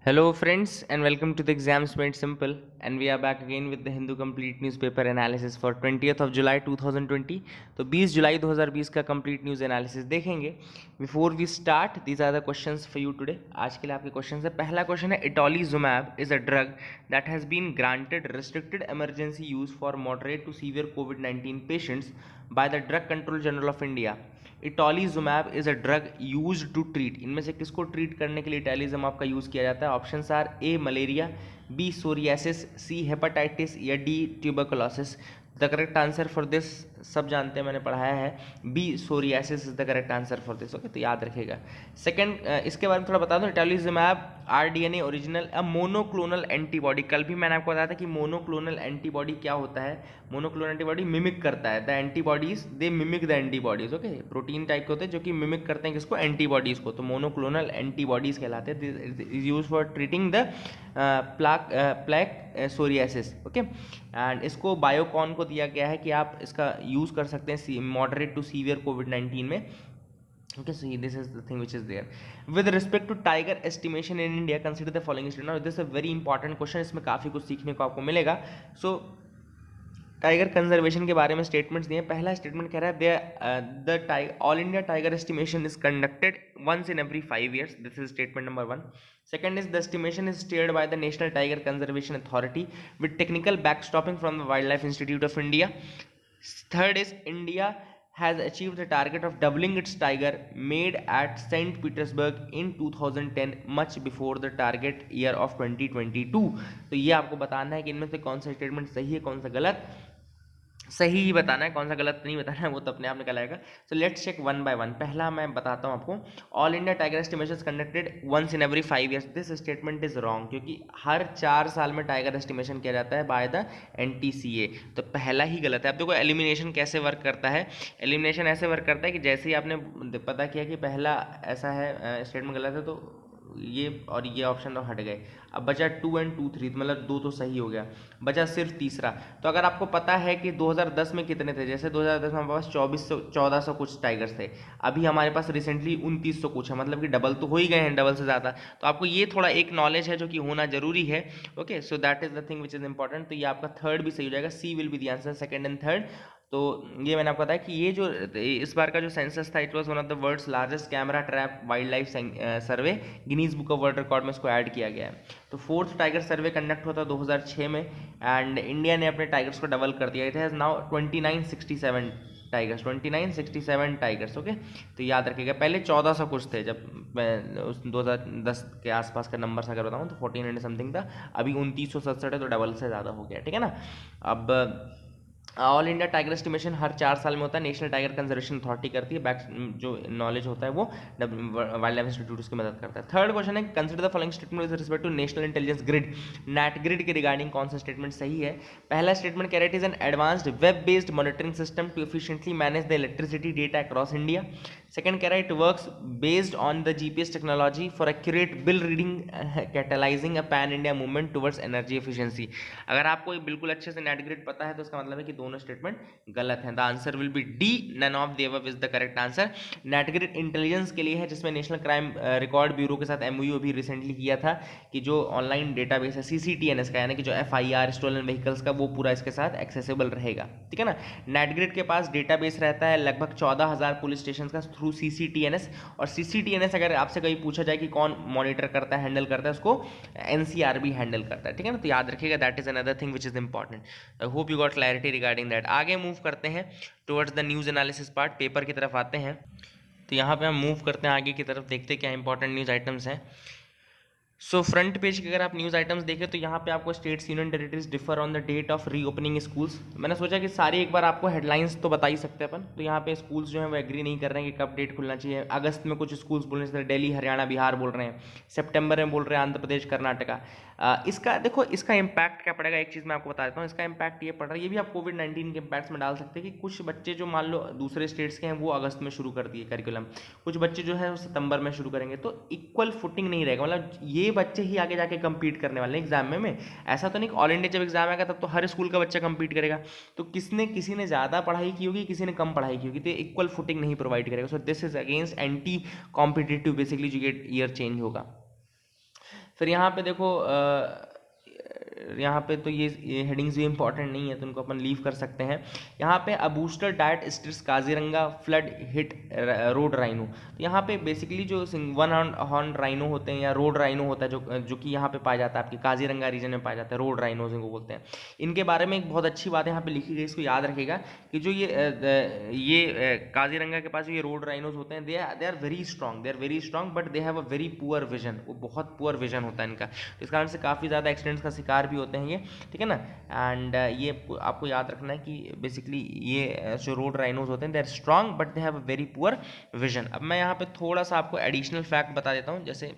Hello, friends, and welcome to the Exams Made Simple. And we are back again with the Hindu Complete Newspaper Analysis for 20th of July 2020. तो 20 जुलाई 2020 का complete news analysis देखेंगे. Before we start, these are the questions for you today. आज के लिए आपके question है. पहला क्वेश्चन है, itolizumab is a drug that has been granted restricted emergency use for moderate to severe कोविड-19 patients by the drug controller general of India. Itolizumab is a drug use to treat. इनमें से किसको treat करने के लिए इटोलीजुमैब का use किया जाता है? Options are A malaria, B psoriasis, C hepatitis या D tuberculosis. The correct answer for this सब जानते हैं, मैंने पढ़ाया है, B psoriasis is the correct answer for this. Okay, तो याद रखिएगा. सेकंड, इसके बारे में थोड़ा बता दूं. इटोलीजुमैब आरडीएनए ओरिजिनल अ मोनोक्लोनल एंटीबॉडी. कल भी मैंने आपको बताया था कि मोनोक्लोनल एंटीबॉडी क्या होता है. मोनोक्लोनल एंटीबॉडी मिमिक करता है the antibodies, they mimic the antibodies. Okay, protein type के होते हैं जो कि मिमिक करते हैं किसको? एंटीबॉडीज को. तो मोनोक्लोनल एंटीबॉडीज कहलाते हैं. Is use for treating the plaque psoriasis. Okay, and इसको बायोकॉन को दिया गया है कि आप इसका यूज़ कर सकते हैं मॉडरेट टू सीवियर कोविड-19 में. Okay, so this is the thing which is there. With respect to tiger estimation in India, consider the following statement. Now, this is a very important question. इसमें काफ़ी कुछ सीखने को आपको मिलेगा. So, टाइगर कंजर्वेशन के बारे में स्टेटमेंट्स दिए. पहला स्टेटमेंट कह रहा है the all India tiger estimation is conducted once in every 5 years. This is statement number 1. Second is the estimation is steered by the National Tiger Conservation Authority with technical backstopping from the Wildlife Institute of India. Third is India has achieved the target of doubling its tiger made at St. Petersburg in 2010 much before the target year of 2022. तो ये आपको बताना है कि इनमें से कौन सा स्टेटमेंट सही है, कौन सा गलत. सही ही बताना है, कौन सा गलत नहीं बताना है, वो तो अपने आप निकल आएगा. So let's check one by one. पहला मैं बताता हूँ आपको. All India tiger estimation conducted once in every 5 years. This statement is wrong, क्योंकि हर 4 साल में टाइगर एस्टिमेशन किया जाता है बाय द एनटीसीए. तो पहला ही गलत है. अब देखो एलिमिनेशन कैसे वर्क करता है. एलिमिनेशन ऐसे वर्क करता है कि जैसे ही आपने पता किया कि पहला ऐसा है स्टेटमेंट गलत है, तो ये और ये ऑप्शन तो हट गए. अब बचा 2 और 2, 3, मतलब 2 तो सही हो गया, बचा सिर्फ तीसरा. तो अगर आपको पता है कि 2010 में कितने थे, जैसे 2010 में हमारे पास 1400 कुछ टाइगर्स थे, अभी हमारे पास रिसेंटली 2900 कुछ है, मतलब कि डबल तो हो ही गए हैं, डबल से ज़्यादा. तो आपको ये थोड़ा एक नॉलेज है जो कि होना जरूरी है. Okay, so that is the thing which is important. तो ये आपका थर्ड भी सही हो जाएगा. C will be the answer, second and third. तो ये मैंने आपको बताया कि ये जो इस बार का जो सेंसस था, it was one of the world's largest camera trap wildlife survey. Guinness book of world record में इसको ऐड किया गया है. तो 4th टाइगर सर्वे कंडक्ट हुआ था 2006 में, एंड इंडिया ने अपने टाइगर्स को डबल कर दिया. It has now 2967 tigers. 2967 tigers. Okay, तो याद रखिएगा. पहले 1400 कुछ थे जब मैं उस 2010 के आसपास का नंबर अगर बताऊँ तो 1400 समथिंग था. अभी 2967 है, तो डबल से ज़्यादा हो गया. ठीक है ना. अब ऑल इंडिया टाइगर एस्टिमेशन हर 4 साल में होता है. नेशनल टाइगर कंजर्वेशन अथॉरिटी करती है. बैक जो नॉलेज होता है वो वाइल्ड लाइफ इंस्टीट्यूट उसकी मदद करता है. थर्ड क्वेश्चन है, consider the following statement with respect to national intelligence grid. NATGRID के रिगार्डिंग कौन सा स्टेटमेंट सही है? पहला स्टेटमेंट कह रहा है, it is an advanced web based monitoring system to efficiently manage the electricity data across India. Second कह रहा है, it works based on the GPS technology for accurate bill reading catalysing a pan India movement towards energy efficiency. अगर आपको बिल्कुल अच्छे से net grid पता है तो इसका मतलब है कि दोनों स्टेटमेंट गलत है. The answer will be D, none of the above is the correct answer. NATGRID intelligence के लिए है, जिसमें नेशनल क्राइम रिकॉर्ड ब्यूरो के साथ एमओयू अभी रिसेंटली किया था कि जो ऑनलाइन डेटाबेस है सीसीटीएनएस का, यानी कि जो एफआईआर स्टोलन व्हीकल्स का, वो पूरा इसके साथ एक्सेसिबल रहेगा. ठीक है ना. नेटग्रिड के पास डेटाबेस रहता है लगभग 14,000 पुलिस स्टेशन का थ्रू सीसीटीएनएस. और सीसीटीएनएस अगर आपसे कभी पूछा जाए कि कौन मॉनिटर करता है, हैंडल करता है, उसको एनसीआरबी हैंडल करता है. ठीक है ना. तो याद रखिएगा, that is another thing which is important. I hope you got clarity regarding that. आगे मूव करते हैं towards the news analysis part. Paper की तरफ आते हैं. तो यहाँ पे हम मूव करते हैं आगे की तरफ, देखते हैं क्या इंपॉर्टेंट न्यूज़ आइटम्स हैं. सो फ्रंट पेज के अगर आप न्यूज़ आइटम्स देखें तो यहाँ पे आपको states union territories differ on the date of reopening schools. मैंने सोचा कि सारी एक बार आपको हेडलाइंस तो बता ही सकते हैं अपन. तो यहाँ पे स्कूल्स जो हैं वो एग्री नहीं कर रहे हैं कि कब डेट खुलना चाहिए. अगस्त में कुछ स्कूल्स बोल रहे हैं, दिल्ली, हरियाणा, बिहार बोल रहे हैं. सितंबर में बोल रहे हैं आंध्र प्रदेश, कर्नाटका. इसका देखो, इसका इम्पैक्ट क्या पड़ेगा, एक चीज़ मैं आपको बता देता हूँ. इसका इम्पैक्ट ये पड़ रहा है, ये भी आप कोविड-19 के इम्पैक्ट्स में डाल सकते हैं कि कुछ बच्चे जो मान लो दूसरे स्टेट्स के हैं वो अगस्त में शुरू कर दिए करिकुलम, कुछ बच्चे जो है वो सितंबर में शुरू करेंगे. तो इक्वल फुटिंग नहीं रहेगा, मतलब ये बच्चे ही आगे जाके compete करने वाले हैं एग्जाम में. ऐसा तो नहीं ऑल इंडिया जब एग्जाम आएगा तब तो हर स्कूल का बच्चा compete करेगा. तो किसी ने ज़्यादा पढ़ाई की होगी, किसी ने कम पढ़ाई की होगी, तो इक्वल फुटिंग नहीं प्रोवाइड करेगा. सो this is against anti competitive basically जो ईयर चेंज होगा. फिर यहाँ पे देखो यहाँ पे तो ये हेडिंग्स भी इंपॉर्टेंट नहीं है तो उनको अपन लीव कर सकते हैं। यहाँ पे a booster diet strikes Kaziranga flood hit road rhino. तो यहाँ पे बेसिकली जो वन हॉर्न राइनो होते हैं या रोड राइनो होता है जो कि यहाँ पे पाया जाता है, आपके काजीरंगा रीजन में पाया जाता है, रोड राइनोज इनको बोलते हैं। इनके बारे में एक बहुत अच्छी बात यहाँ पे लिखी गई, इसको याद रखेगा कि जो ये काजीरंगा के पास जो ये रोड राइनोज होते हैं, they are very strong but they have a very poor vision. वो बहुत पुअर विजन होता है इनका, तो इस कारण से काफ़ी ज़्यादा एक्सीडेंट्स का शिकार भी होते हैं ये, ठीक है ना। एंड ये आपको याद रखना है कि बेसिकली ये जो रोड राइनोज होते हैं they are strong but they have a very poor vision. अब मैं यहाँ पे थोड़ा सा आपको एडिशनल फैक्ट बता देता हूँ, जैसे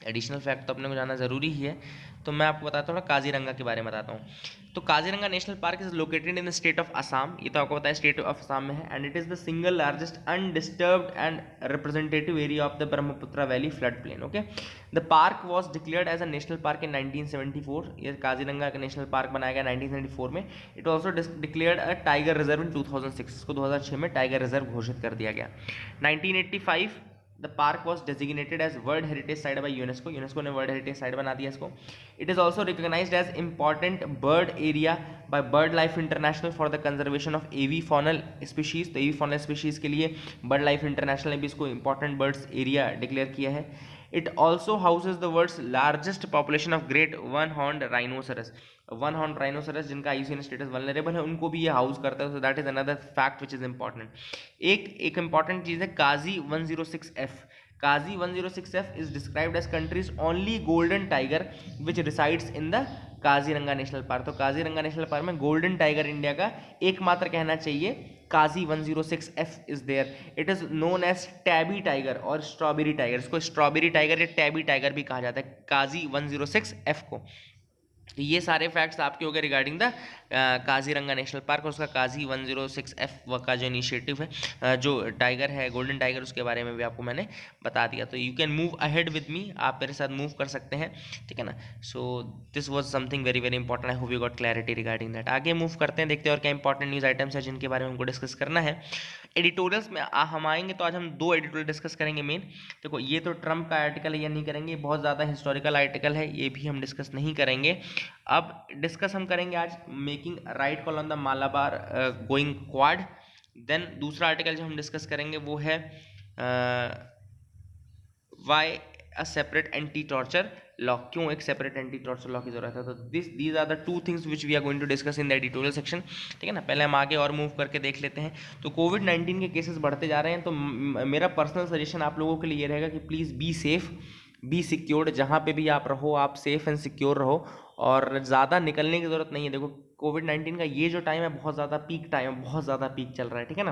एडिशनल फैक्ट तो अपने को जानना ज़रूरी ही है, तो मैं आपको बताता हूँ काजीरंगा के बारे में बताता हूँ। तो Kaziranga national park is located in the state of Assam, ये तो आपको पता है स्टेट ऑफ असम में है, and it is the single largest undisturbed and representative area of the Brahmaputra valley flood plain. Okay, the park was declared as a national park in 1974। ये काजीरंगा का national park बनाया गया 1974 में। It also declared a tiger reserve in 2006, इसको 2006 में tiger reserve घोषित कर दिया गया। 1985 the park was designated as world heritage site by UNESCO, UNESCO ने वर्ल्ड हेरिटेज साइट बना दिया इसको। It is also recognised as important bird area by BirdLife international for the conservation of avifaunal species. तो avifaunal species के लिए bird life international ने भी इसको इंपॉर्टेंट बर्ड्स एरिया डिक्लेयर किया है। It also houses the world's largest population of great one horned rhinoceros. One horn rhinoceros जिनका IUCN status vulnerable है उनको भी ये हाउस करता है, so that is another fact which is important. एक इंपॉर्टेंट चीज़ है Kazi 106F। Kazi 106F is described as country's only golden tiger which resides in the Kaziranga national park. तो काजीरंगा नेशनल पार्क में गोल्डन टाइगर इंडिया का एकमात्र कहना चाहिए Kazi 106F is there. It is known as tabby tiger और स्ट्रॉबेरी टाइगर, इसको strawberry tiger या tabby tiger भी कहा जाता है काजी 106F को। तो ये सारे फैक्ट्स आपके हो गए regarding the Kaziranga national park और उसका काजी 106F का जो इनिशिएटिव है, जो टाइगर है गोल्डन टाइगर, उसके बारे में भी आपको मैंने बता दिया। तो you can move ahead with me, आप मेरे साथ मूव कर सकते हैं, ठीक है ना। सो this was something very very important, I hope you got clarity regarding that. आगे मूव करते हैं, देखते हैं और क्या इंपॉर्टेंट न्यूज़ आइटम्स है जिनके बारे में हमको डिस्कस करना है। एडिटोरियल्स में हम आएंगे तो आज हम दो एडिटोरियल डिस्कस करेंगे मेन। देखो ये तो ट्रम्प का आर्टिकल है, ये नहीं करेंगे, बहुत ज़्यादा हिस्टोरिकल आर्टिकल है, ये भी हम डिस्कस नहीं करेंगे। अब डिस्कस हम करेंगे आज making right call on the Malabar going Quad. देन दूसरा आर्टिकल जो हम डिस्कस करेंगे वो है why a separate anti torture law, क्यों एक सेपरेट एंटी टॉर्चर लॉ की जरूरत है। तो these are the two things which we are going to discuss in the editorial section, ठीक है ना। पहले हम आगे और मूव करके देख लेते हैं। तो कोविड-19 के केसेस बढ़ते जा रहे हैं, तो मेरा पर्सनल सजेशन आप लोगों के लिए ये रहेगा कि please be safe, B secured, जहाँ पे भी आप रहो आप सेफ एंड सिक्योर रहो और ज़्यादा निकलने की ज़रूरत नहीं है। देखो कोविड-19 का ये जो टाइम है बहुत ज़्यादा पीक टाइम है, बहुत ज़्यादा पीक चल रहा है, ठीक है ना।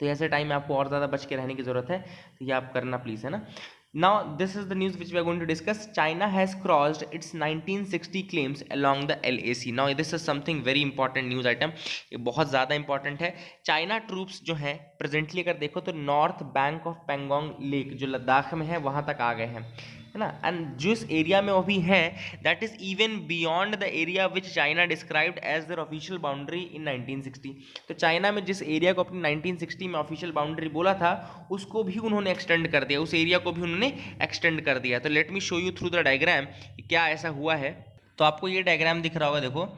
तो ऐसे टाइम में आपको और ज़्यादा बच के रहने की ज़रूरत है, तो ये आप करना प्लीज़, है ना। Now this is the news which we are going to discuss. China has crossed its 1960 claims along the LAC. Now this is something very important news item. ये बहुत ज़्यादा इंपॉर्टेंट है। चाइना ट्रूप्स जो हैं presently अगर देखो तो north bank of Pangong lake जो लद्दाख में है वहाँ तक आ गए हैं, है ना। एंड जिस एरिया में वो भी है that is even beyond the area which China described as their official boundary in 1960। तो चाइना में जिस एरिया को अपनी 1960 में ऑफिशियल बाउंड्री बोला था उसको भी उन्होंने एक्सटेंड कर दिया, उस एरिया को भी उन्होंने एक्सटेंड कर दिया। तो let me show you through the diagram क्या ऐसा हुआ है। तो आपको ये डायग्राम दिख रहा होगा, देखो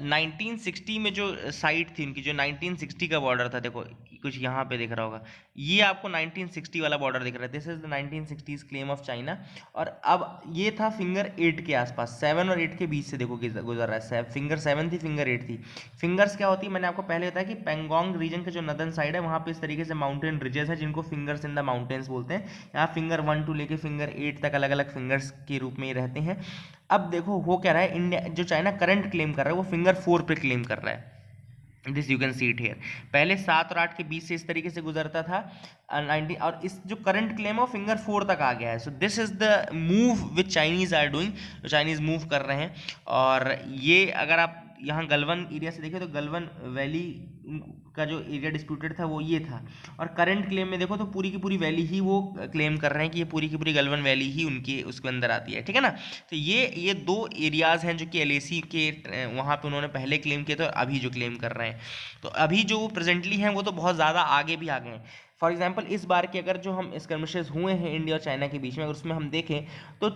1960 में जो साइट थी उनकी, जो 1960 का बॉर्डर था, देखो कुछ यहाँ पे दिख रहा होगा, ये आपको 1960 वाला बॉर्डर दिख रहा है। This is the 1960s claim of China. और अब ये था फिंगर 8 के आसपास, 7 और 8 के बीच से देखो गुजर रहा है। फिंगर 7 थी, फिंगर 8 थी। फिंगर्स क्या होती है, मैंने आपको पहले बताया कि पेंगोंग रीजन का जो नदर्न साइड है वहाँ पे इस तरीके से माउंटेन रिजेस है जिनको फिंगर्स इन द माउंटेन्स बोलते हैं। यहाँ फिंगर 1 to लेके फिंगर 8 तक अलग अलग फिंगर्स के रूप में ही रहते हैं। अब देखो हो क्या रहा है, इंडिया जो चाइना करंट क्लेम कर रहा है वो फिंगर 4 पे क्लेम कर रहा है। This you can see it here. पहले 7 और 8 के बीच से इस तरीके से गुजरता था 19, और इस जो करंट क्लेम है वो फिंगर 4 तक आ गया है। So this is the move which Chinese are doing, जो चाइनीज मूव कर रहे हैं। और ये अगर आप यहाँ गलवन एरिया से देखें तो गलवन वैली का जो एरिया डिस्प्यूटेड था वो ये था, और करंट क्लेम में देखो तो पूरी की पूरी वैली ही वो क्लेम कर रहे हैं कि ये पूरी की पूरी गलवन वैली ही उनकी उसके अंदर आती है, ठीक है ना। तो ये दो एरियाज़ हैं जो कि LAC के वहाँ पे उन्होंने पहले क्लेम किए थे और अभी जो क्लेम कर रहे हैं। तो अभी जो प्रेजेंटली हैं वो तो बहुत ज़्यादा आगे भी आ गए हैं। फॉर एग्जाम्पल इस बार के अगर जो हम स्कर्मिशेस हुए हैं इंडिया और चाइना के बीच में, अगर उसमें हम देखें तो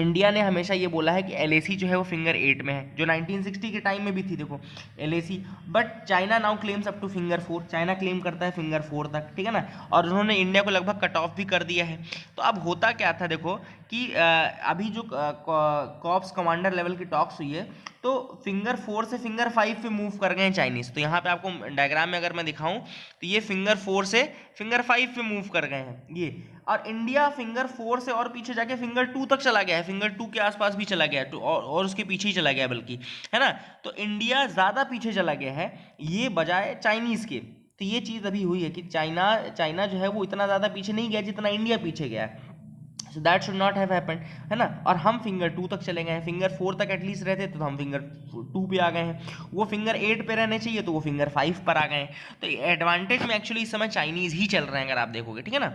इंडिया ने हमेशा ये बोला है कि एलएसी जो है वो फिंगर 8 में है, जो 1960 के टाइम में भी थी, देखो LAC. But China now claims up two finger 4, China claim करता है फिंगर 4 तक, ठीक है ना। और उन्होंने इंडिया को लगभग कट ऑफ भी कर दिया है। तो अब होता क्या था, देखो कि अभी जो कॉप्स कमांडर लेवल की टॉक्स हुई है, तो फिंगर 4 से फिंगर 5 पे मूव कर गए हैं चाइनीज। तो यहाँ पे आपको डायग्राम में अगर मैं दिखाऊं तो ये फिंगर 4 से फिंगर 5 पे मूव कर गए हैं ये। और इंडिया फिंगर 4 से और पीछे जाके फिंगर 2 तक चला गया है, फिंगर 2 के आसपास भी चला गया है, और उसके पीछे ही चला गया है बल्कि, है ना। तो इंडिया ज़्यादा पीछे चला गया है ये बजाय चाइनीज़ के। तो ये चीज़ अभी हुई है कि चाइना जो है वो इतना ज़्यादा पीछे नहीं गया जितना इंडिया पीछे गया है। So that should not have happened, है ना। और हम फिंगर 2 तक चले गए हैं, फिंगर 4 तक एटलीस्ट रहते तो हम फिंगर 2 पे आ गए हैं। वो फिंगर 8 पे रहने चाहिए तो वो फिंगर 5 पर आ गए हैं। तो एडवांटेज में एक्चुअली इस समय चाइनीज़ ही चल रहे हैं, अगर आप देखोगे, ठीक है ना।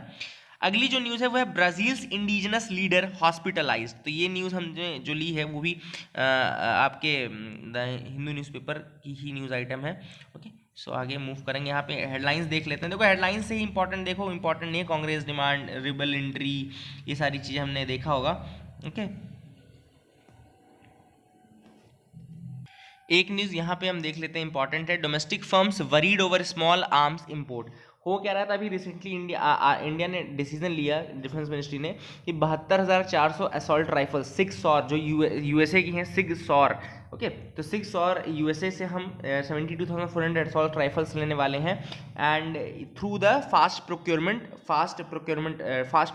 अगली जो न्यूज़ है वो है ब्राज़ील्स इंडिजिनस लीडर हॉस्पिटलाइज। तो ये न्यूज़ हमने जो ली है वो भी आपके द हिंदू न्यूज़पेपर की ही न्यूज़ आइटम है। ओके, सो आगे मूव करेंगे। यहाँ पे हेडलाइंस देख लेते हैं। देखो हेडलाइंस से ही इंपॉर्टेंट, देखो इंपॉर्टेंट नहीं है, कांग्रेस डिमांड, रिबल एंट्री, ये सारी चीज़ें हमने देखा होगा। ओके, एक न्यूज़ यहाँ पे हम देख लेते हैं, इंपॉर्टेंट है। Domestic firms worried over small arms import. हो क्या रहा था अभी रिसेंटली, इंडिया ने डिसीजन लिया, डिफेंस मिनिस्ट्री ने, कि 72,400 असॉल्ट राइफल 6 सौर जो यूएसए की हैं, 6 सौर। ओके, तो 6 और यूएसए से हम 72,400 असॉल्ट राइफल्स लेने वाले हैं, and through the fast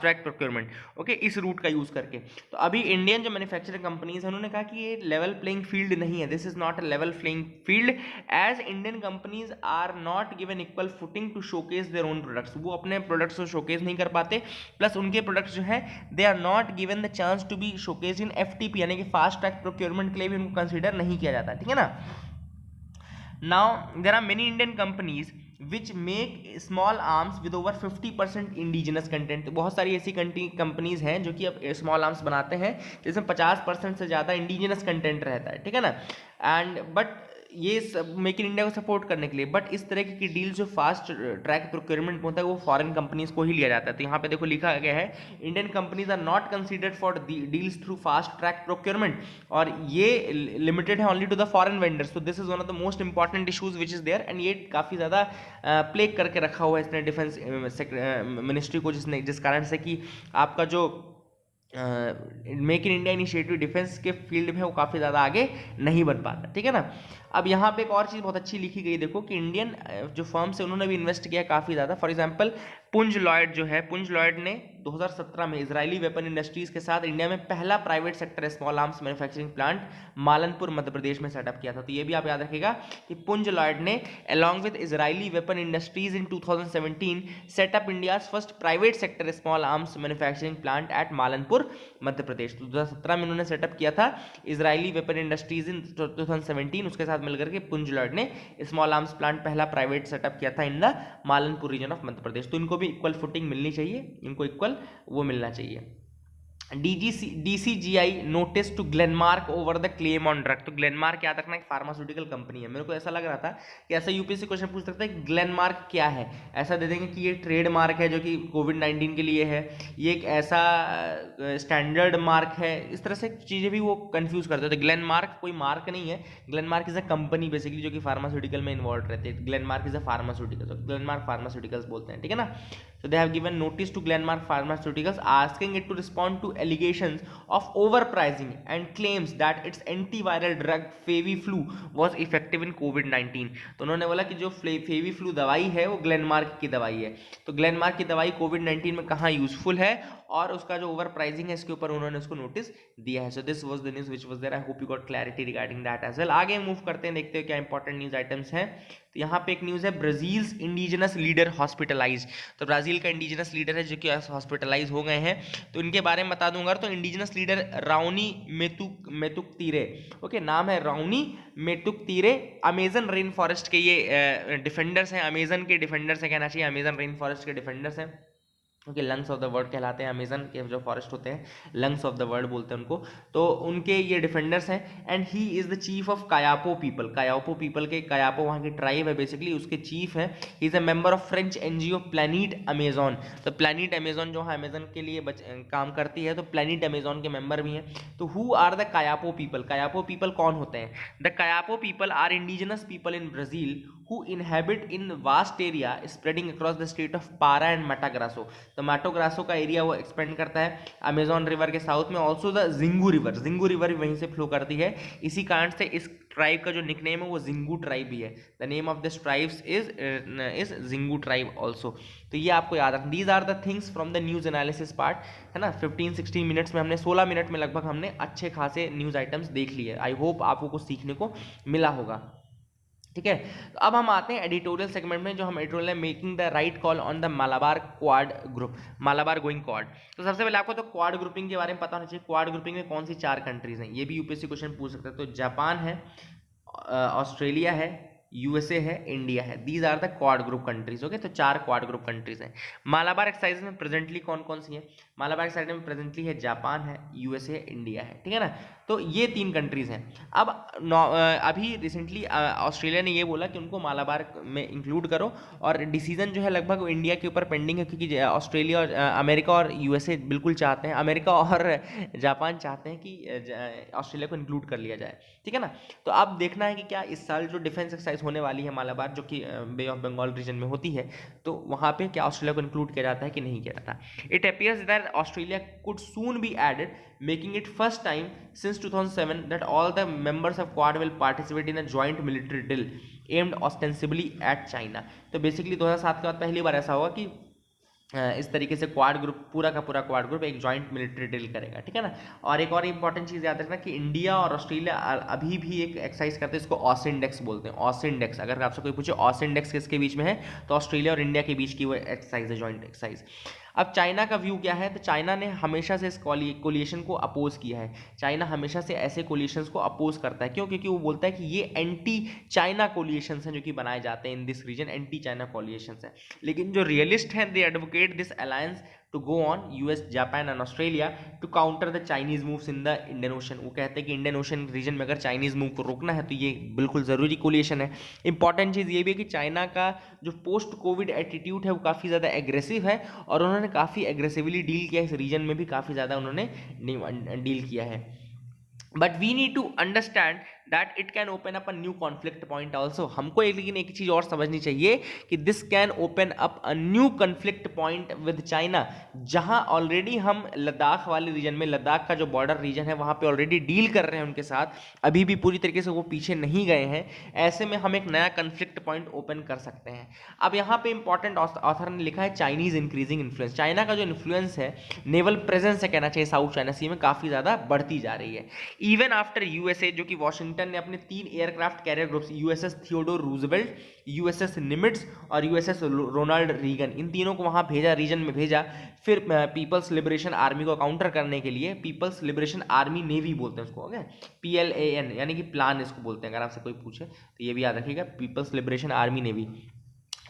track procurement. Okay, इस रूट का यूज़ करके। तो अभी इंडियन जो मैन्युफैक्चरिंग कंपनीज हैं उन्होंने कहा कि ये लेवल प्लेइंग फील्ड नहीं है, this is not a level playing field, as Indian companies are not given equal footing to showcase their own products. वो अपने प्रोडक्ट्स को शोकेस नहीं कर पाते, प्लस उनके प्रोडक्ट्स जो है they are not given the chance to be showcase in FTP, यानी कि फास्ट ट्रैक प्रोक्योरमेंट के लिए भी उनको कंसिडर नहीं किया जाता, ठीक है ना। Now there are many Indian companies which make small arms with over 50% indigenous content. बहुत सारी ऐसी कंपनीज हैं जो कि अब स्मॉल आर्म्स बनाते हैं जिसमें 50% से ज़्यादा इंडिजिनस कंटेंट रहता है, ठीक है ना। एंड बट ये सब मेक इन इंडिया को सपोर्ट करने के लिए, बट इस तरह की डील जो फास्ट ट्रैक प्रोक्योरमेंट होता है वो फॉरेन कंपनीज को ही लिया जाता है। तो यहाँ पे देखो लिखा गया है, Indian companies are not considered for deals through fast track procurement, और ये लिमिटेड है only to the foreign vendors. तो this is one of the most important issues which is there, and ये काफ़ी ज़्यादा प्लेग करके रखा हुआ है इसने डिफेंस मिनिस्ट्री को, जिस कारण से कि आपका जो make in India initiative defence के फील्ड में वो काफ़ी ज़्यादा आगे नहीं बन पाता, ठीक है ना। अब यहाँ पे एक और चीज़ बहुत अच्छी लिखी गई, देखो कि इंडियन जो फर्म्स है उन्होंने भी इन्वेस्ट किया काफ़ी ज़्यादा। फॉर एग्जांपल पुंज लॉयड जो है, पुंज लॉयड ने 2017 में इजरायली वेपन इंडस्ट्रीज़ के साथ इंडिया में पहला private sector small arms manufacturing plant Malanpur Madhya Pradesh में सेटअप किया था। तो ये भी आप याद रखिएगा कि पुंज लॉयड ने along with Israeli weapon industries in 2017 set up India's first private sector small arms manufacturing plant at Malanpur Madhya Pradesh. तो 2017 में उन्होंने सेटअप किया था इजरायली वेपन इंडस्ट्रीज इन 2017, उसके साथ मिलकर के पुंज लॉयड ने स्मॉल आर्म्स प्लांट पहला प्राइवेट सेटअप किया था in the Malanpur region of Madhya Pradesh. तो इनको भी इक्वल फुटिंग मिलनी चाहिए, इनको इक्वल वो मिलना चाहिए। DCGI notice to Glenmark over the claim on drug. तो ग्लेनमार्क याद रखना एक फार्मास्यूटिकल कंपनी है। मेरे को ऐसा लग रहा था कि ऐसा यूपीएससी क्वेश्चन पूछ सकता है ग्लेनमार्क क्या है, ऐसा दे देंगे कि ये ट्रेड मार्क है जो कि कोविड-19 के लिए है, ये एक ऐसा स्टैंडर्ड मार्क है, इस तरह से चीज़ें भी वो कंफ्यूज करते थे। ग्लेनमार्क कोई मार्क नहीं है, Glenmark is a company basically जो कि फार्मास्यूटिकल में इन्वॉल्व रहती है। Glenmark is a pharmaceutical, Glenmark pharmaceuticals बोलते हैं, ठीक है ना। So they have given notice to Glenmark Pharmaceuticals asking it to respond to allegations of overpricing and claims that its antiviral drug Feviflu was effective in COVID-19। तो उन्होंने बोला कि जो Feviflu दवाई है वो ग्लेनमार्क की दवाई है। तो ग्लेनमार्क की दवाई कोविड-19 में कहाँ यूजफुल है, और उसका जो ओवर प्राइसिंग है इसके ऊपर उन्होंने उसको नोटिस दिया है। So this was the news which was there. I hope you got clarity regarding that as well. आगे मूव करते हैं, देखते हैं क्या इंपॉर्टेंट न्यूज़ आइटम्स हैं। तो यहाँ पे एक न्यूज़ है, ब्राज़ील्स इंडिजिनस लीडर हॉस्पिटलाइज। तो ब्राज़ील का इंडिजिनस लीडर है जो कि हॉस्पिटलाइज हो गए हैं, तो इनके बारे में बता दूंगा। तो इंडिजिनस लीडर राउनी मेतुकतीरे, ओके, नाम है राउनी मेतुकतीरे, अमेजन रेन फॉरेस्ट के ये डिफेंडर्स हैं, अमेजन के डिफेंडर्स हैं कहना चाहिए, अमेजन रेन फॉरेस्ट के डिफेंडर्स हैं। क्योंकि लंग्स ऑफ द वर्ल्ड कहलाते हैं, अमेजन के जो फॉरेस्ट होते हैं लंग्स ऑफ द वर्ल्ड बोलते हैं उनको। तो उनके ये डिफेंडर्स हैं and he is the chief of Kayapo people. Kayapo people के, कायापो वहाँ की ट्राइब है बेसिकली, उसके चीफ है। He is a member of French NGO planet Amazon. तो प्लैनेट अमेजॉन जो है अमेजन के लिए काम करती है, तो प्लैनेट अमेजॉन के मेंबर भी हैं। तो who are the Kayapo people? Kayapo people कौन होते हैं? The Kayapo people are indigenous people in Brazil who inhabit in vast area spreading across the state of Para and Mato Grosso। तो माटो Grasso का area वो expand करता है Amazon river के साउथ में। Also the Xingu river, Xingu river भी वहीं से फ्लो करती है। इसी कारण से इस ट्राइब का जो निकनेम है वो जिंगू ट्राइब भी है। The name of this tribes is Jingu tribe also. तो ये आपको याद रखना। These are the things from the news analysis part, है ना। 15-16 मिनट्स में हमने 16 मिनट में लगभग हमने अच्छे खासे न्यूज़ आइटम्स देख लिए। आई होप आपको कुछ सीखने को मिला होगा, ठीक है। तो अब हम आते हैं एडिटोरियल सेगमेंट में, जो हम एडिटोरियल है making the right call on the Malabar quad group, Malabar going quad. तो सबसे पहले आपको तो क्वाड ग्रुपिंग के बारे में पता होना चाहिए। क्वाड ग्रुपिंग में कौन सी 4 कंट्रीज हैं, ये भी यूपीएससी क्वेश्चन पूछ सकता है। तो जापान है, ऑस्ट्रेलिया है, यूएसए है, इंडिया है। These are the Quad group countries. Okay, तो 4 क्वाड ग्रुप कंट्रीज हैं। मालाबार एक्सरसाइज में प्रेजेंटली कौन कौन सी है? मालाबार एक्सरसाइज में प्रेजेंटली है जापान है, यूएसए है, इंडिया है, ठीक है ना। तो ये 3 कंट्रीज हैं। अब अभी रिसेंटली ऑस्ट्रेलिया ने ये बोला कि उनको मालाबार में इंक्लूड करो, और डिसीजन जो है लगभग इंडिया के ऊपर पेंडिंग है, क्योंकि ऑस्ट्रेलिया और अमेरिका और यूएसए बिल्कुल चाहते हैं, अमेरिका और जापान चाहते हैं कि ऑस्ट्रेलिया को इंक्लूड कर लिया जाए, ठीक है ना। तो अब देखना है कि क्या इस साल जो डिफेंस एक्सरसाइज होने वाली है मालाबार, जो कि बे ऑफ बंगाल रीजन में होती है, तो वहाँ पे क्या ऑस्ट्रेलिया को इंक्लूड किया जाता है कि नहीं किया जाता। It appears that Australia could soon be added, making it first time since 2007 that all the members of Quad will participate in a joint military drill aimed ostensibly at China। तो basically 2007 के बाद पहली बार ऐसा होगा कि इस तरीके से क्वाड ग्रुप, पूरा का पूरा क्वाड ग्रुप एक जॉइंट मिलिट्री ड्रिल करेगा, ठीक है ना। और एक और इंपॉर्टेंट चीज़ याद रखना कि इंडिया और ऑस्ट्रेलिया अभी भी एक एक्सरसाइज करते हैं, इसको ऑसिंडेक्स बोलते हैं। ऑसिंडेक्स, अगर आपसे कोई पूछे ऑसिंडेक्स किसके बीच में है, तो ऑस्ट्रेलिया और इंडिया के बीच की वो एक्सरसाइज है, जॉइंट एक्सरसाइज। अब चाइना का व्यू क्या है? तो चाइना ने हमेशा से इस कोलिएशन को अपोज किया है। चाइना हमेशा से ऐसे कोलिएशंस को अपोज करता है। क्यों? क्योंकि वो बोलता है कि ये एंटी चाइना कोलिएशंस हैं जो कि बनाए जाते हैं in this region, anti China coalitions हैं। लेकिन जो रियलिस्ट हैं, they advocate this alliance to go on US, Japan and Australia to counter the Chinese moves in the Indian Ocean. वो कहते हैं कि इंडियन ओशन रीजन में अगर चाइनीज मूव को रोकना है तो ये बिल्कुल ज़रूरी कोलिएशन है। इंपॉर्टेंट चीज़ ये भी है कि चाइना का जो पोस्ट कोविड एटीट्यूड है वो काफ़ी ज़्यादा एग्रेसिव है, और उन्होंने काफ़ी एग्रेसिवली डील किया, इस रीजन में भी काफ़ी ज़्यादा उन्होंने डील किया है। But we need to understand that it can open up a new conflict point also. हमको लेकिन एक चीज़ और समझनी चाहिए कि this can open up a new conflict point with China, जहां ऑलरेडी हम लद्दाख वाले रीजन में, लद्दाख का जो बॉर्डर रीजन है वहां पे ऑलरेडी डील कर रहे हैं उनके साथ, अभी भी पूरी तरीके से वो पीछे नहीं गए हैं। ऐसे में हम एक नया कॉन्फ्लिक्ट पॉइंट ओपन कर सकते हैं। अब यहाँ पे इंपॉर्टेंट ऑथर ने लिखा है चाइनीज इंक्रीजिंग इन्फ्लुएंस। चाइना का जो इन्फ्लुएंस है, नेवल प्रेजेंस है कहना चाहिए, साउथ चाइना सी में काफ़ी ज़्यादा बढ़ती जा रही है। इवन आफ्टर यूएसए, जो कि वॉशिंगटन ने अपने 3 aircraft carrier groups, USS Theodore Roosevelt, USS Nimitz और यूएसएस रोनाल्ड रीगन, इन तीनों को वहां भेजा, रीजन में भेजा। फिर पीपल्स लिबरेशन आर्मी को काउंटर करने के लिए, पीपल्स लिबरेशन आर्मी नेवी बोलते हैं उसको, ओके, PLAN यानी कि प्लान इसको बोलते हैं। अगर आपसे कोई पूछे तो ये भी याद रखिएगा, पीपल्स लिबरेशन आर्मी नेवी।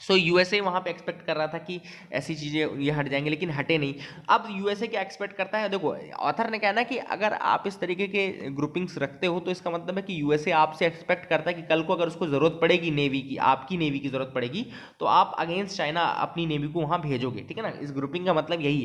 सो यूएसए वहाँ पे एक्सपेक्ट कर रहा था कि ऐसी चीज़ें ये हट जाएंगे, लेकिन हटे नहीं। अब यूएसए क्या एक्सपेक्ट करता है? देखो, ऑथर ने कहना कि अगर आप इस तरीके के ग्रुपिंग्स रखते हो तो इसका मतलब है कि यूएसए आपसे एक्सपेक्ट करता है कि कल को अगर उसको ज़रूरत पड़ेगी नेवी की, आपकी नेवी की ज़रूरत पड़ेगी, तो आप अगेंस्ट चाइना अपनी नेवी को वहाँ भेजोगे, ठीक है ना। इस ग्रुपिंग का मतलब यही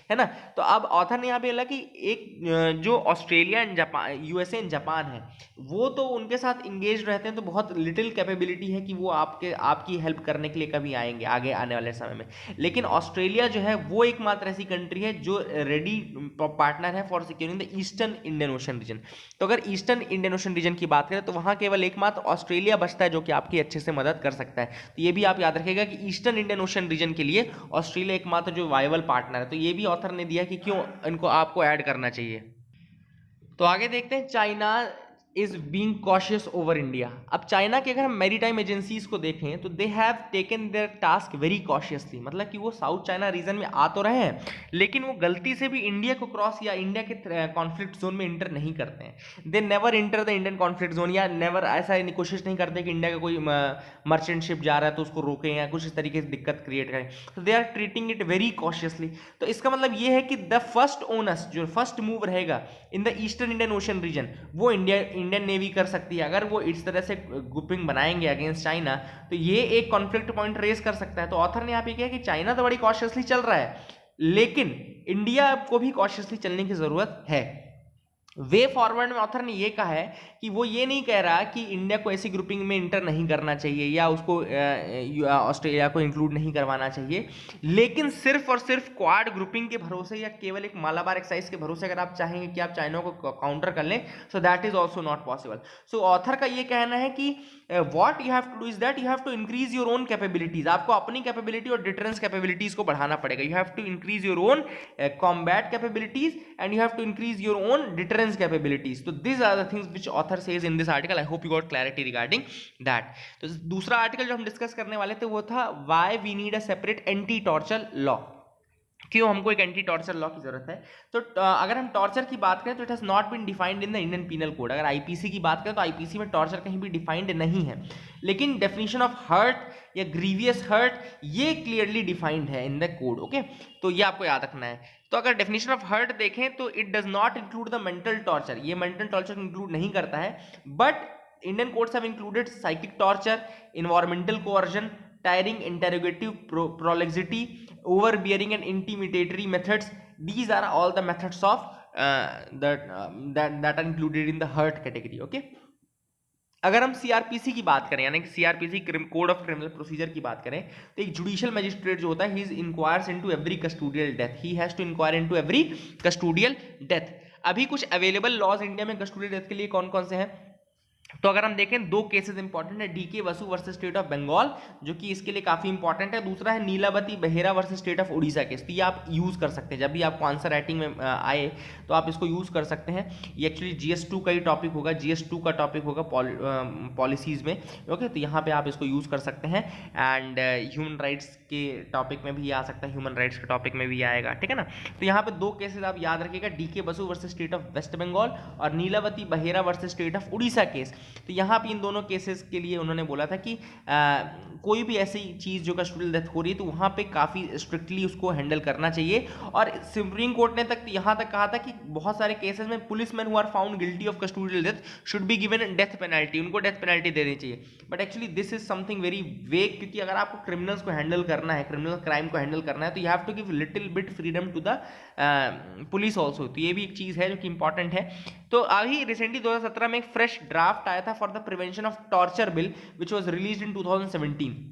है ना। तो अब ऑथर ने यहाँ पे बोला कि एक जो Australia and Japan, USA and Japan है, वो तो उनके साथ इंगेज रहते हैं, तो बहुत लिटिल कैपेबिलिटी है कि वो आपकी हेल्प करने के लिए कभी आएंगे आगे आने वाले समय में। लेकिन ऑस्ट्रेलिया जो है वो एकमात्र ऐसी कंट्री है जो रेडी पार्टनर है for securing the eastern Indian ocean region. तो अगर ईस्टर्न इंडियन ओशन रीजन की बात करें तो वहां केवल एकमात्र ऑस्ट्रेलिया बचता है जो कि आपकी अच्छे से मदद कर सकता है। तो ये भी आप याद रखिएगा कि ईस्टर्न इंडियन ओशन रीजन के लिए ऑस्ट्रेलिया एकमात्र जो वायबल पार्टनर है। तो ये भी ऑथर ने दिया कि क्यों इनको आपको ऐड करना चाहिए। तो आगे देखते हैं China is being cautious over India. अब चाइना के अगर हम मैरीटाइम एजेंसीज को देखें तो they have taken their task very cautiously, मतलब कि वो साउथ चाइना रीजन में आ तो रहे हैं लेकिन वो गलती से भी इंडिया को क्रॉस या इंडिया के कॉन्फ्लिक्ट जोन में इंटर नहीं करते हैं। They never enter the Indian conflict zone, या नेवर ऐसा कोशिश नहीं करते कि इंडिया का कोई मर्चेंट शिप जा रहा है तो उसको रोकें या कुछ इस तरीके से दिक्कत क्रिएट करें। तो they are treating it very cautiously. तो इसका मतलब ये है कि द फर्स्ट ओनर्स, जो फर्स्ट मूव रहेगा in the eastern Indian ocean region, वो इंडियन नेवी कर सकती है। अगर वो इस तरह से ग्रुपिंग बनाएंगे अगेंस्ट चाइना तो ये एक कॉन्फ्लिक्ट पॉइंट रेज कर सकता है। तो ऑथर ने यहाँ पे किया कि चाइना तो बड़ी कॉशियसली चल रहा है लेकिन इंडिया को भी कॉशियसली चलने की जरूरत है। वे फॉरवर्ड में ऑथर ने ये कहा है कि वो ये नहीं कह रहा कि इंडिया को ऐसी ग्रुपिंग में इंटर नहीं करना चाहिए या उसको ऑस्ट्रेलिया को इंक्लूड नहीं करवाना चाहिए, लेकिन सिर्फ और सिर्फ क्वाड ग्रुपिंग के भरोसे या केवल एक मालाबार एक्सरसाइज के भरोसे अगर आप चाहेंगे कि आप चाइना को काउंटर कर लें, so that is also not possible. So author का ये कहना है कि what you have to do is that you have to increase your own capabilities. आपको अपनी कैपेबिलिटी और डिटरेंस कैपेबिलिटीज को बढ़ाना पड़ेगा। You have to increase your own combat capabilities and you have to increase your own deterrence capabilities. So these are the things which author says in this article. I hope you got clarity regarding that. तो दूसरा आर्टिकल जो हम discuss करने वाले थे वो था why we need a separate anti torture law। क्यों हमको एक एंटी टॉर्चर लॉ की जरूरत है। तो अगर हम टॉर्चर की बात करें तो it has not been defined in the Indian penal code. अगर आईपीसी की बात करें तो आईपीसी में टॉर्चर कहीं भी डिफाइंड नहीं है, लेकिन डेफिनेशन ऑफ हर्ट या ग्रीवियस हर्ट ये क्लियरली डिफाइंड है इन द कोड। ओके, तो ये आपको याद रखना है। तो अगर डेफिनेशन ऑफ हर्ट देखें तो it does not include the mental torture, ये मेंटल टॉर्चर इंक्लूड नहीं करता है, but Indian courts have included psychic torture, environmental coercion, tiring, interrogative, prolixity, overbearing and intimidatory methods. These are all the methods of that are included in the hurt category. Okay. अगर हम CrPC की बात करें यानी कि CrPC code of criminal procedure की बात करें तो एक जुडिशियल मजिस्ट्रेट जो होता है he inquires into every custodial death, he has to inquire into every custodial death. अभी कुछ अवेलेबल लॉज इंडिया में कस्टोडियल डेथ के लिए कौन कौन से हैं, तो अगर हम देखें दो केसेस इंपॉर्टेंट है, D K Vasu versus state of Bengal जो कि इसके लिए काफी इंपॉर्टेंट है, दूसरा है Nilavati Behera versus state of Orissa case. तो ये आप यूज कर सकते हैं जब भी आपको आंसर राइटिंग में आए तो आप इसको यूज कर सकते हैं। ये एक्चुअली GS2 का ही टॉपिक होगा, GS2 का टॉपिक होगा पॉलिसीज में। ओके, तो यहाँ पे आप इसको यूज कर सकते हैं एंड ह्यूमन राइट्स के टॉपिक में भी आ सकता है, ह्यूमन राइट्स के टॉपिक में भी आएगा, ठीक है ना। तो यहाँ पे दो केसेस आप याद रखिएगा, D K Basu versus state of West Bengal और Nilavati Behera versus state of Orissa case. तो यहाँ पे इन दोनों केसेस के लिए उन्होंने बोला था कि कोई भी ऐसी चीज़ जो कस्टोडियल डेथ हो रही है तो वहाँ पे काफ़ी स्ट्रिक्टली उसको हैंडल करना चाहिए। और सुप्रीम कोर्ट ने तक यहाँ तक कहा था कि बहुत सारे केसेस में policemen who are found guilty of custodial death should be given death penalty, उनको डेथ पेनल्टी देनी चाहिए। But actually this is something very vague, क्योंकि अगर आपको क्रिमिनल्स को हैंडल करना है, क्रिमिनल क्राइम को हैंडल करना है तो you have to give little bit freedom to the police also. तो ये भी एक चीज़ है जो कि इंपॉर्टेंट है। तो अभी रिसेंटली 2017 में एक फ्रेश ड्राफ्ट आया था for the prevention of torture bill which was release in 2017।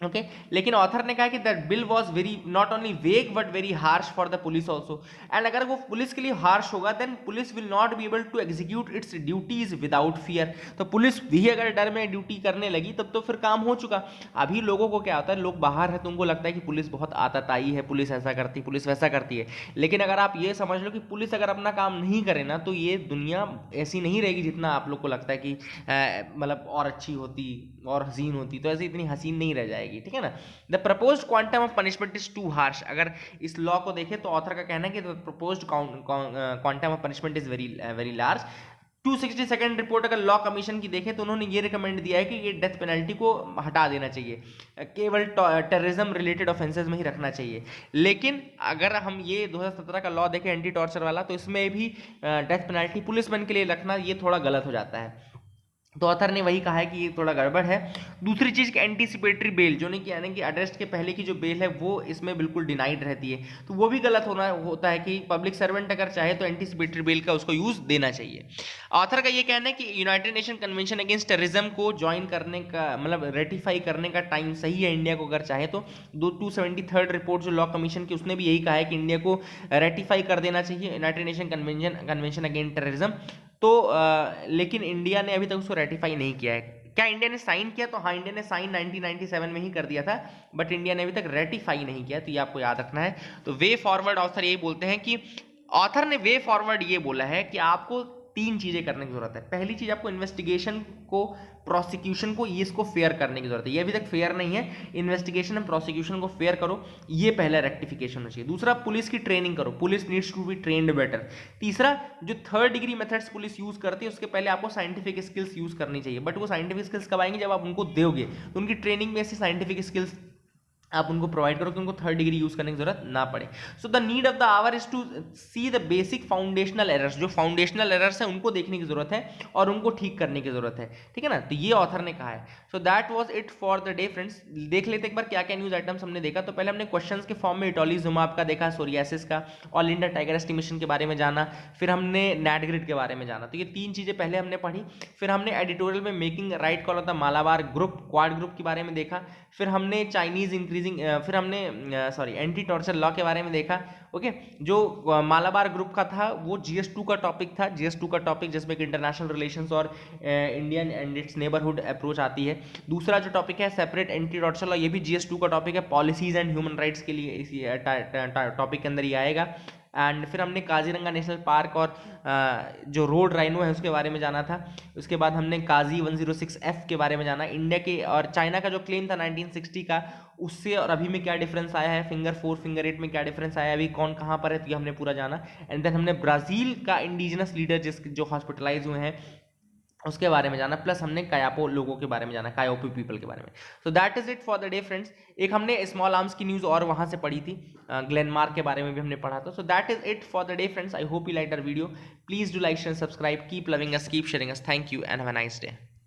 Okay, लेकिन ऑथर ने कहा कि that bill was very not only vague but very harsh for the police also. And अगर वो पुलिस के लिए हार्श होगा then police will not be able to execute its duties without fear. तो पुलिस भी अगर डर में ड्यूटी करने लगी तब तो फिर काम हो चुका। अभी लोगों को क्या होता है, लोग बाहर है तो उनको लगता है कि पुलिस बहुत आताताई है, पुलिस ऐसा करती है, पुलिस वैसा करती है। लेकिन अगर आप ये समझ लो कि पुलिस अगर अपना काम नहीं करे ना तो ये दुनिया ऐसी नहीं रहेगी जितना आप लोग को लगता है कि मतलब और अच्छी होती और हसीन होती, तो ऐसे इतनी हसीन नहीं रह जाएगी, ठीक है ना। The proposed quantum of punishment is too harsh. अगर इस लॉ को देखें तो ऑथर का कहना है कि the proposed quantum of punishment is very large. 262nd report अगर लॉ कमीशन की देखें तो उन्होंने ये रिकमेंड दिया है कि ये डेथ पेनल्टी को हटा देना चाहिए, केवल टेररिज्म रिलेटेड ऑफेंसेस में ही रखना चाहिए। लेकिन अगर हम ये 2017 का लॉ देखें एंटी टॉर्चर वाला तो इसमें भी डेथ पेनल्टी पुलिसमैन के लिए रखना ये थोड़ा गलत हो जाता है। तो ऑथर ने वही कहा है कि ये थोड़ा गड़बड़ है। दूसरी चीज़ कि एंटीसिपेटरी बेल जो नहीं यानी कि अरेस्ट के पहले की जो बेल है वो इसमें बिल्कुल डिनाइड रहती है, तो वो भी गलत होता है कि पब्लिक सर्वेंट अगर चाहे तो एंटीसिपेटरी बेल का उसको यूज़ देना चाहिए। ऑथर का ये कहना है कि United nation convention against terrorism को ज्वाइन करने का मतलब रेटिफाई करने का टाइम सही है इंडिया को अगर चाहे तो। 273rd रिपोर्ट जो लॉ कमीशन की उसने भी यही कहा है कि इंडिया को रेटिफाई कर देना चाहिए United nation convention against terrorism. तो लेकिन इंडिया ने अभी तक उसको रेटिफाई नहीं किया है। क्या इंडिया ने साइन किया, तो हाँ इंडिया ने साइन 1997 में ही कर दिया था, बट इंडिया ने अभी तक रेटिफाई नहीं किया, तो ये आपको याद रखना है। तो वे फॉरवर्ड ऑथर यही बोलते हैं कि ऑथर ने वे फॉरवर्ड ये बोला है कि आपको तीन चीजें करने की जरूरत है। पहली चीज, आपको इन्वेस्टिगेशन को, प्रोसिक्यूशन को, ये इसको फेयर करने की जरूरत है। ये अभी तक फेयर नहीं है, इन्वेस्टिगेशन एंड प्रोसिक्यूशन को फेयर करो, ये पहला रेक्टिफिकेशन होना चाहिए। दूसरा, पुलिस की ट्रेनिंग करो, police needs to be trained better. तीसरा, जो third degree methods police use करती है उसके पहले आपको साइंटिफिक स्किल्स यूज करनी चाहिए। बट वो साइंटिफिक स्किल्स कब आएंगे, जब आप उनको दोगे, तो उनकी ट्रेनिंग में ऐसी साइंटिफिक स्किल्स आप उनको प्रोवाइड करो कि उनको थर्ड डिग्री यूज करने की जरूरत ना पड़े। So the need of the hour is to see the basic foundational errors, जो फाउंडेशनल एरर्स है उनको देखने की जरूरत है और उनको ठीक करने की जरूरत है, ठीक है ना। तो ये ऑथर ने कहा है। So that was it for the day friends. देख लेते एक बार क्या क्या न्यूज आइटम्स हमने देखा। तो पहले हमने क्वेश्चंस के फॉर्म में इटोलिजुमाब का देखा, सोरियासिस का, ऑल इंडिया टाइगर एस्टिमेशन के बारे में जाना, फिर हमने नेट ग्रिड के बारे में जाना। तो ये तीन चीजें पहले हमने पढ़ी। फिर हमने एडिटोरियल में making right call of the Malabar group, quad group के बारे में देखा। फिर हमने चाइनीज इंक्रीजिंग, फिर हमने एंटी टॉर्चर लॉ के बारे में देखा। ओके, जो मालाबार ग्रुप का था वो GS2 का टॉपिक था, GS2 का टॉपिक जिसमें इंटरनेशनल रिलेशंस और Indian and it's neighbourhood approach आती है। दूसरा जो टॉपिक है सेपरेट एंटी टॉर्चर लॉ, ये भी GS2 का टॉपिक है, पॉलिसीज एंड ह्यूमन राइट्स के लिए इसी टॉपिक के अंदर ही आएगा। एंड फिर हमने काजीरंगा नेशनल पार्क और जो रोड राइनो है उसके बारे में जाना था। उसके बाद हमने काजी 106F के बारे में जाना, इंडिया के और चाइना का जो क्लेम था 1960 का, उससे और अभी में क्या डिफरेंस आया है, फिंगर 4 फिंगर 8 में क्या डिफरेंस आया है, अभी कौन कहाँ पर है, तो ये हमने पूरा जाना। एंड देन हमने ब्राज़ील का इंडिजिनस लीडर जो हॉस्पिटलाइज हुए हैं उसके बारे में जाना, प्लस हमने कायापो लोगों के बारे में जाना, कायोपो पीपल के बारे में। सो that is it for the day friends. एक हमने स्मॉल आर्म्स की न्यूज़ और वहाँ से पढ़ी थी, ग्लेनमार्क के बारे में भी हमने पढ़ा था। So that is it for the day friends. I hope you like our video. Please do like share subscribe, keep loving us, keep sharing us. Thank you and have a nice day.